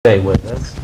Stay with us.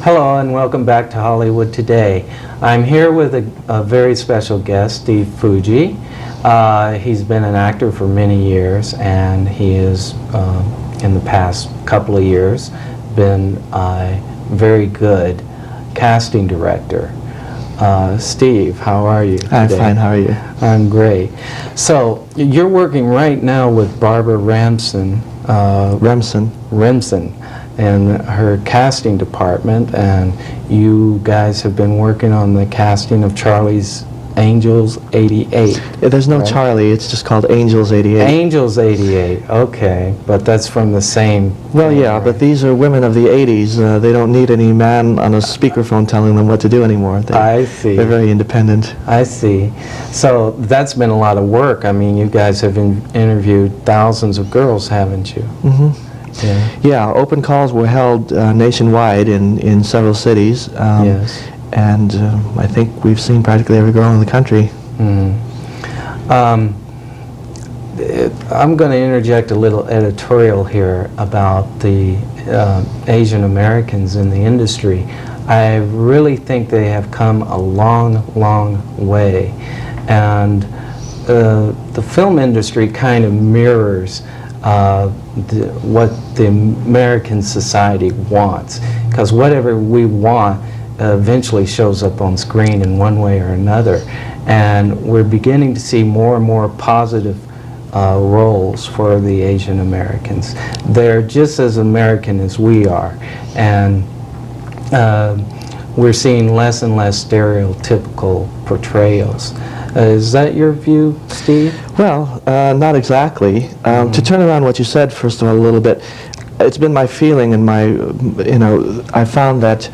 Hello and welcome back to Hollywood Today. I'm here with a very special guest, Steve Fuji. He's been an actor for many years, and he is, in the past couple of years, been a very good casting director. Steve, how are you today? I'm fine, how are you? I'm great. So, you're working right now with Barbara Remsen in her casting department, and you guys have been working on the casting of Charlie's Angels 88. Yeah, there's no right? Charlie, it's just called Angels 88. Angels 88, okay, but that's from the same... Well, yeah, right? but these are women of the 80s. They don't need any man on a speakerphone telling them what to do anymore. I see. They're very independent. I see. So that's been a lot of work. I mean, you guys have interviewed thousands of girls, haven't you? Mm-hmm. Yeah, open calls were held nationwide in several cities. Yes. And I think we've seen practically every girl in the country. I'm going to interject a little editorial here about the Asian Americans in the industry. I really think they have come a long, long way. And the film industry kind of mirrors what the American society wants, because whatever we want eventually shows up on screen in one way or another, and we're beginning to see more and more positive roles for the Asian Americans. They're just as American as we are, and we're seeing less and less stereotypical portrayals. Is that your view, Steve? Well, not exactly. To turn around what you said, first of all, a little bit, it's been my feeling and I found that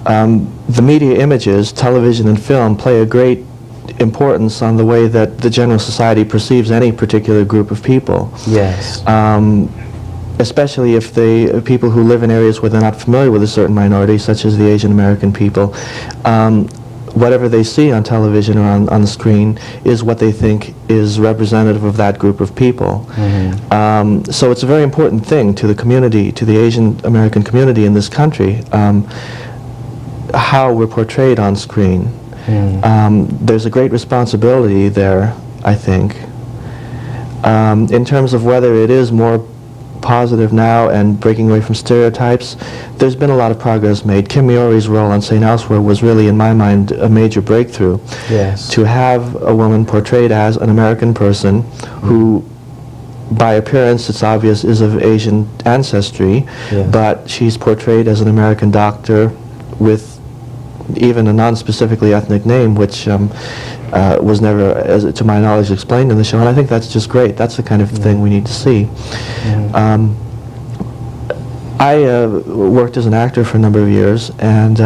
the media images, television and film, play a great importance on the way that the general society perceives any particular group of people. Yes. Especially if people who live in areas where they're not familiar with a certain minority, such as the Asian American people, whatever they see on television or on the screen is what they think is representative of that group of people. Mm-hmm. So it's a very important thing to the community, to the Asian American community in this country, how we're portrayed on screen. There's a great responsibility there, I think. In terms of whether it is more positive now and breaking away from stereotypes, there's been a lot of progress made. Kim Miori's role on St. Elsewhere was really, in my mind, a major breakthrough. Yes. To have a woman portrayed as an American person who, by appearance, it's obvious, is of Asian ancestry, Yes. but she's portrayed as an American doctor with even a non-specifically ethnic name, which was never, to my knowledge, explained in the show, and I think that's just great. That's the kind of thing we need to see. I worked as an actor for a number of years, and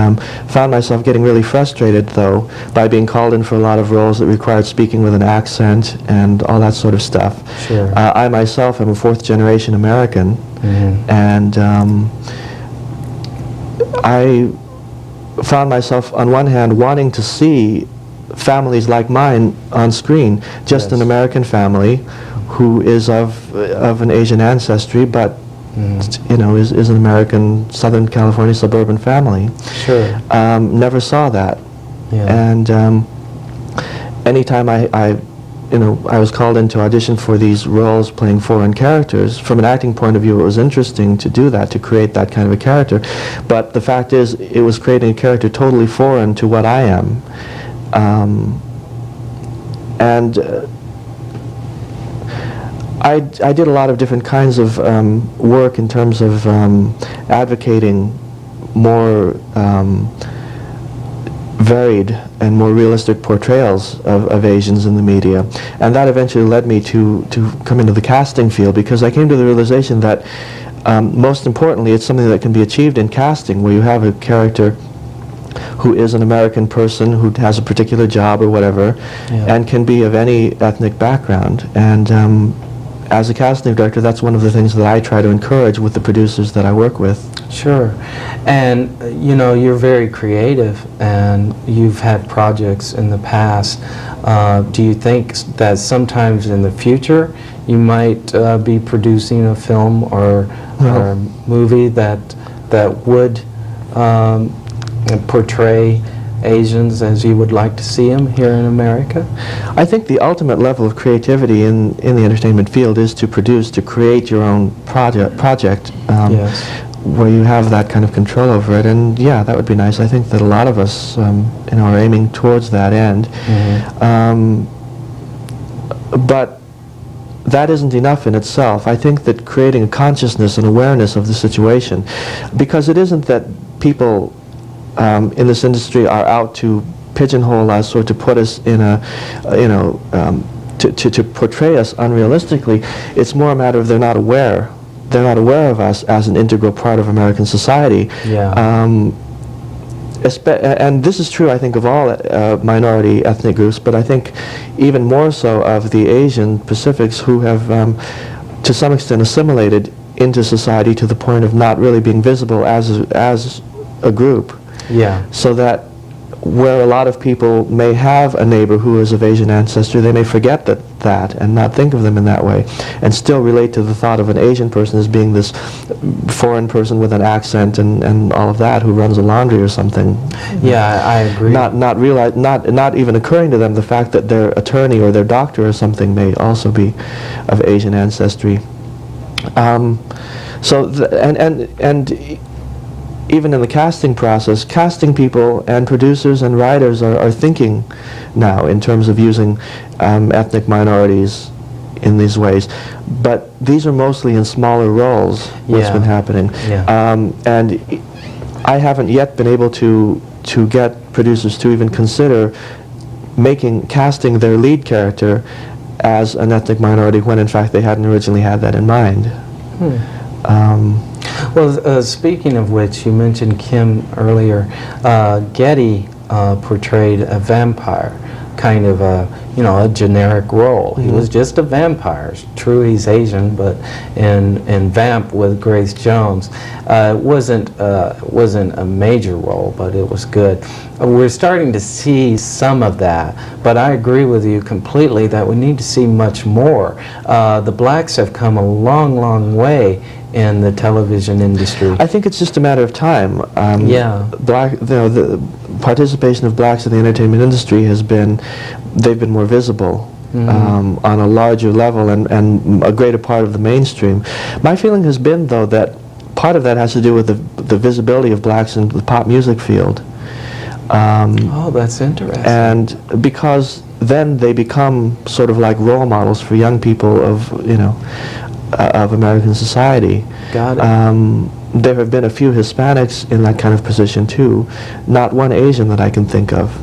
found myself getting really frustrated, though, by being called in for a lot of roles that required speaking with an accent and all that sort of stuff. Sure. I myself am a fourth-generation American, and I found myself, on one hand, wanting to see families like mine on screen, just an American family who is of an Asian ancestry, but is an American Southern California suburban family. Sure. Never saw that. Yeah. And anytime I was called in to audition for these roles playing foreign characters, from an acting point of view, it was interesting to do that, to create that kind of a character. But the fact is, it was creating a character totally foreign to what I am. I did a lot of different kinds of work in terms of advocating more varied and more realistic portrayals of Asians in the media, and that eventually led me to come into the casting field, because I came to the realization that most importantly, it's something that can be achieved in casting, where you have a character who is an American person who has a particular job or whatever, and can be of any ethnic background, and as a casting director, that's one of the things that I try to encourage with the producers that I work with. Sure. And, you know, you're very creative, and you've had projects in the past. Do you think that sometimes in the future you might be producing a film or a movie that would portray Asians as you would like to see them here in America? I think the ultimate level of creativity in the entertainment field is to produce, to create your own project. Yes. Where you have that kind of control over it, and yeah, that would be nice. I think that a lot of us, you know, are aiming towards that end. Mm-hmm. But that isn't enough in itself. I think that creating a consciousness and awareness of the situation, because it isn't that people in this industry are out to pigeonhole us or to put us in a, you know, to portray us unrealistically. It's more a matter of they're not aware. They're not aware of us as an integral part of American society. Yeah. And this is true, I think, of all minority ethnic groups, but I think even more so of the Asian Pacifics, who have, to some extent, assimilated into society to the point of not really being visible as a group. Yeah. So that where a lot of people may have a neighbor who is of Asian ancestry, they may forget that and not think of them in that way, and still relate to the thought of an Asian person as being this foreign person with an accent and all of that, who runs a laundry or something. Yeah, I agree. Not even occurring to them the fact that their attorney or their doctor or something may also be of Asian ancestry. And even in the casting process, casting people and producers and writers are thinking now in terms of using ethnic minorities in these ways. But these are mostly in smaller roles, what's been happening. Yeah. And I haven't yet been able to get producers to even consider casting their lead character as an ethnic minority when in fact they hadn't originally had that in mind. Well, speaking of which, you mentioned Kim earlier. Getty portrayed a vampire, kind of a generic role. He was just a vampire. True, he's Asian, but in Vamp with Grace Jones, wasn't a major role, but it was good. We're starting to see some of that, but I agree with you completely that we need to see much more. The blacks have come a long, long way in the television industry. I think it's just a matter of time. The participation of blacks in the entertainment industry they've been more visible on a larger level and a greater part of the mainstream. My feeling has been, though, that part of that has to do with the visibility of blacks in the pop music field. Oh, that's interesting. And because then they become sort of like role models for young people of American society. Got it. There have been a few Hispanics in that kind of position too, not one Asian that I can think of.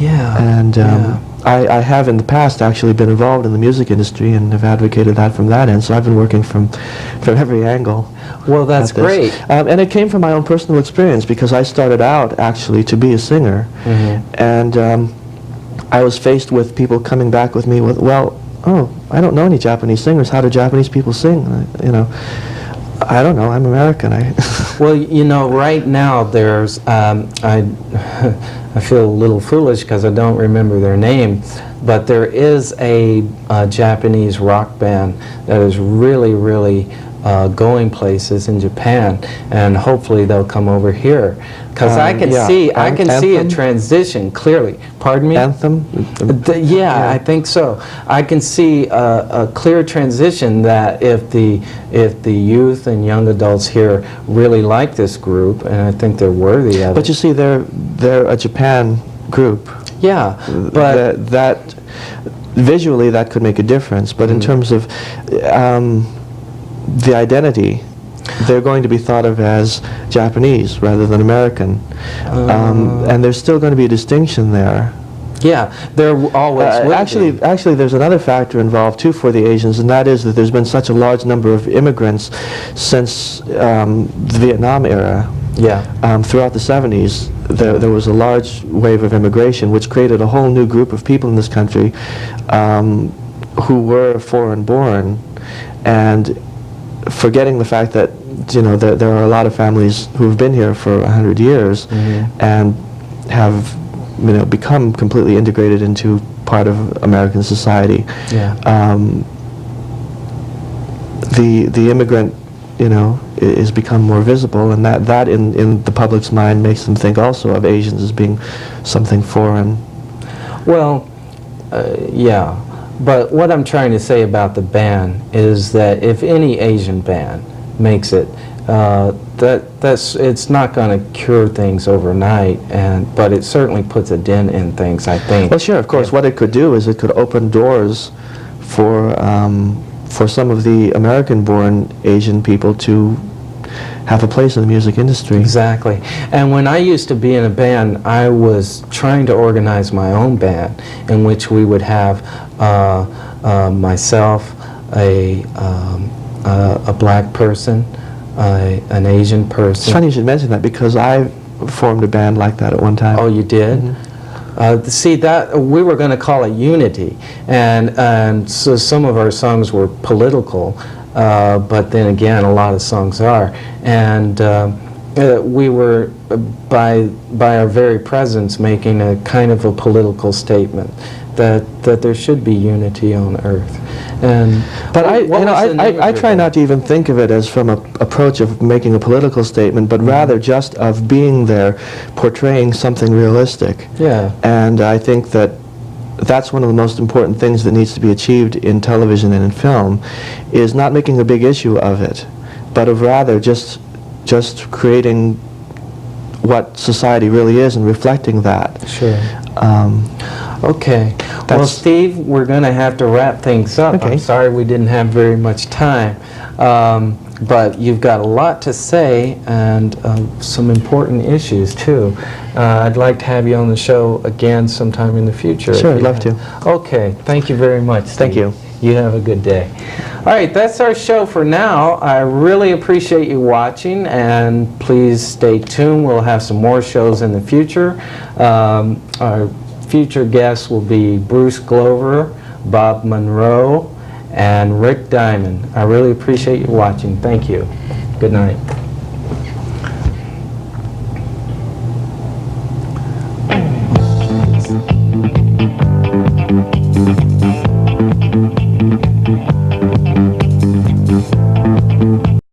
Yeah. And I have in the past actually been involved in the music industry and have advocated that from that end, so I've been working from every angle. Well, that's great. And it came from my own personal experience, because I started out actually to be a singer, and I was faced with people coming back with me with, I don't know any Japanese singers. How do Japanese people sing? I don't know. I'm American. Well, right now there's, I feel a little foolish because I don't remember their name, but there is a Japanese rock band that is really, really going places in Japan, and hopefully they'll come over here. Because I can see a transition clearly. Pardon me? Anthem? I think so. I can see a clear transition that if the youth and young adults here really like this group, and I think they're worthy of it. But you see, they're a Japan group. Yeah, but that visually that could make a difference. But in terms of the identity, they're going to be thought of as Japanese rather than American, and there's still going to be a distinction there. Yeah, there always will be. Actually, there's another factor involved too for the Asians, and that is that there's been such a large number of immigrants since the Vietnam era. Yeah. Throughout the 70s, there was a large wave of immigration, which created a whole new group of people in this country who were foreign born, and forgetting the fact that, you know, there are a lot of families who have been here for 100 years and have, you know, become completely integrated into part of American society. Yeah. The immigrant, you know, is become more visible, and that in the public's mind makes them think also of Asians as being something foreign. Well, yeah, but what I'm trying to say about the ban is that if any Asian band makes it, it's not going to cure things overnight, but it certainly puts a dent in things, I think. Well, sure, of course. What it could do is it could open doors for some of the American-born Asian people to have a place in the music industry. Exactly. And when I used to be in a band, I was trying to organize my own band in which we would have myself, a black person, an Asian person. It's funny you should mention that, because I formed a band like that at one time. Oh, you did? See, that we were going to call it Unity, and so some of our songs were political, but then again, a lot of songs are, and we were by our very presence making a kind of a political statement that there should be unity on Earth. And but I try not to even think of it as from an approach of making a political statement, but rather just of being there, portraying something realistic. Yeah. And I think that that's one of the most important things that needs to be achieved in television and in film, is not making a big issue of it, but of rather just creating what society really is and reflecting that. Sure. Okay. Well, Steve, we're going to have to wrap things up. Okay. I'm sorry we didn't have very much time. But you've got a lot to say, and some important issues, too. I'd like to have you on the show again sometime in the future. Sure, I'd love to. Okay. Thank you very much, Steve. Thank you. You have a good day. All right, that's our show for now. I really appreciate you watching, and please stay tuned. We'll have some more shows in the future. Our future guests will be Bruce Glover, Bob Monroe, and Rick Diamond. I really appreciate you watching. Thank you. Good night.